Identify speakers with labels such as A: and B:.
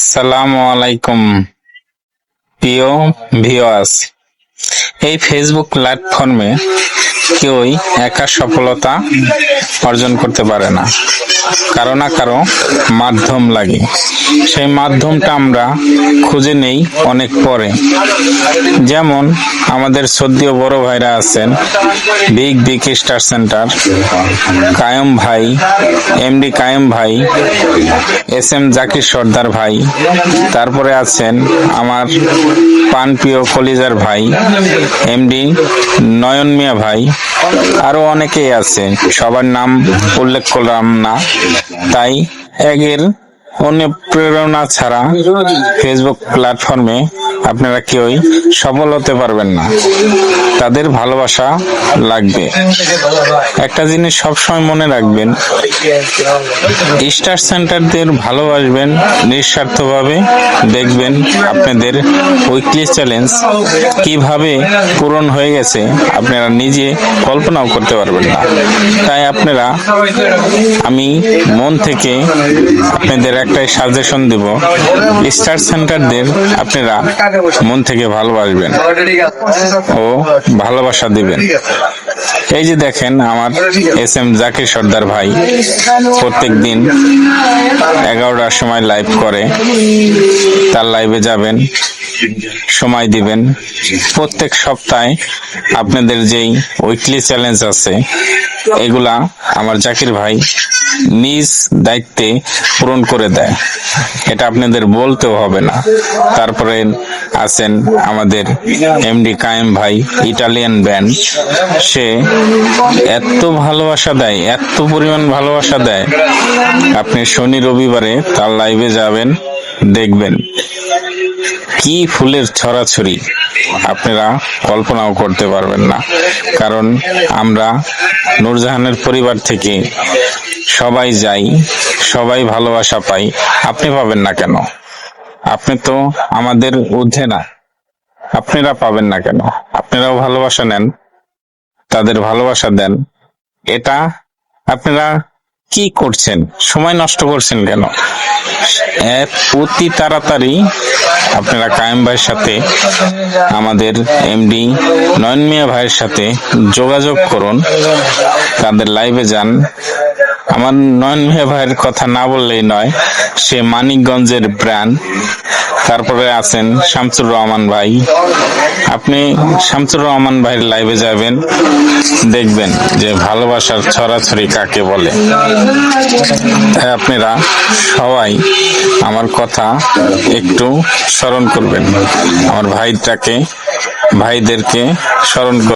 A: আসসালামু আলাইকুম প্রিয় ভিউয়ার্স। এই ফেসবুক প্ল্যাটফর্মে কেউই একা সফলতা অর্জন করতে পারে না, কারো না কারো মাধ্যম লাগে। সেই মাধ্যমটা আমরা খুঁজে নেই অনেক পরে। যেমন আমাদের সদ্য বড় ভাইরা আছেন, বিগ স্টার সেন্টার, কায়ুম ভাই, এমডি কায়ুম ভাই, এস জাকির সর্দার ভাই, তারপরে আছেন আমার প্রাণপ্রিয় কলিজার ভাই এমডি নয়ন মিয়া ভাই, আরো অনেকেই আছে, সবার নাম উল্লেখ করলাম না। তাই এগের অনুপ্রেরণা ছাড়া ফেসবুক প্ল্যাটফর্মে আপনারা কেউই সফল হতে পারবেন না, তাদের ভালোবাসা লাগবে। একটা জিনিস সবসময় মনে রাখবেন, স্টার সেন্টারদের ভালোবাসবেন নিঃস্বার্থভাবে, দেখবেন আপনাদের উইকলি চ্যালেঞ্জ কিভাবে পূরণ হয়ে গেছে আপনারা নিজে কল্পনাও করতে পারবেন না। তাই আপনারা, আমি মন থেকে আপনাদের একটাই সাজেশন দেব, স্টার সেন্টারদের আপনারা মন থেকে ভালোবাসবেন ও ভালোবাসা দিবেন। এই যে দেখেন আমার এস জাকির সর্দার ভাই প্রত্যেক দিন 11টার সময় লাইভ করে, তার লাইভে যাবেন, সময় দিবেন। প্রত্যেক সপ্তাহে আপনাদের যেই উইকলি চ্যালেঞ্জ আছে এগুলা আমার জাকির ভাই নিজ দায়িত্বে পূরণ করে দেয়, এটা আপনাদের বলতেও হবে না। তারপরে আছেন আমাদের এমডি কায়েম ভাই, ইটালিয়ান ব্যান্ড, সে এত ভালোবাসা দেয়, এত পরিমাণ ভালোবাসা দেয়, আপনি শনি রবিবারে তার লাইভে যাবেন, দেখবেন কি ফুলের ছড়াছড়ি, আপনারা কল্পনাও করতে পারবেন না। কারণ আমরা নূরজাহানের পরিবার থেকে সবাই যাই, সবাই ভালোবাসা পাই, আপনি পাবেন না কেন? আপনি তো আমাদের ঊর্ধ্বে না, আপনারা পাবেন না কেন? আপনারাও ভালোবাসা নেন, তাদের ভালোবাসা দেন। এটা আপনারা কি করছেন? সময় নষ্ট করছেন কেন? অতি তাড়াতাড়ি আপনারা কায়েম ভাইয়ের সাথে, আমাদের এমডি নয়ন মিয়া ভাইয়ের সাথে যোগাযোগ করুন, তাদের লাইভে যান। আমার নয়ন মিয়া ভাইয়ের কথা না বললেই নয়, সে মানিকগঞ্জের প্রাণ। তারপরে আছেন শামসুর রহমান ভাই, আপনি শামসুর রহমান ভাইয়ের লাইভে যাবেন, দেখবেন যে ভালোবাসার ছড়াছড়ি কাকে বলে। আপনারা সবাই আমার কথা একটু স্মরণ করবেন, আমার ভাইদেরকে স্মরণ করবেন।